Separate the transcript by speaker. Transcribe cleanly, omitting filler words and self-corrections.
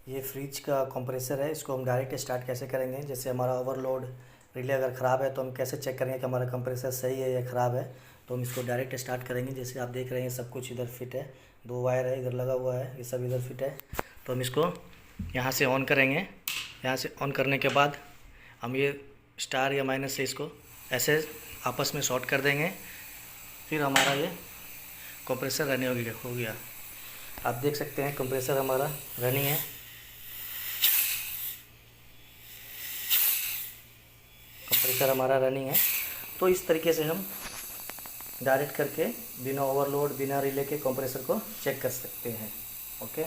Speaker 1: ये फ्रिज का कंप्रेसर है, इसको हम डायरेक्ट स्टार्ट कैसे करेंगे। जैसे हमारा ओवरलोड रिले अगर ख़राब है तो हम कैसे चेक करेंगे कि हमारा कंप्रेसर सही है या ख़राब है। तो हम इसको डायरेक्ट स्टार्ट करेंगे। जैसे आप देख रहे हैं सब कुछ इधर फिट है, 2 वायर है इधर लगा हुआ है, ये सब इधर फिट है। तो हम इसको यहाँ से ऑन करेंगे। यहाँ से ऑन करने के बाद हम ये स्टार या माइनस से इसको ऐसे आपस में शॉर्ट कर देंगे। फिर हमारा ये कंप्रेसर रनिंग हो गया। आप देख सकते हैं कंप्रेसर हमारा रनिंग है। कंप्रेसर हमारा रनिंग है। तो इस तरीके से हम डायरेक्ट करके बिना ओवरलोड बिना रिले के कंप्रेसर को चेक कर सकते हैं। ओके।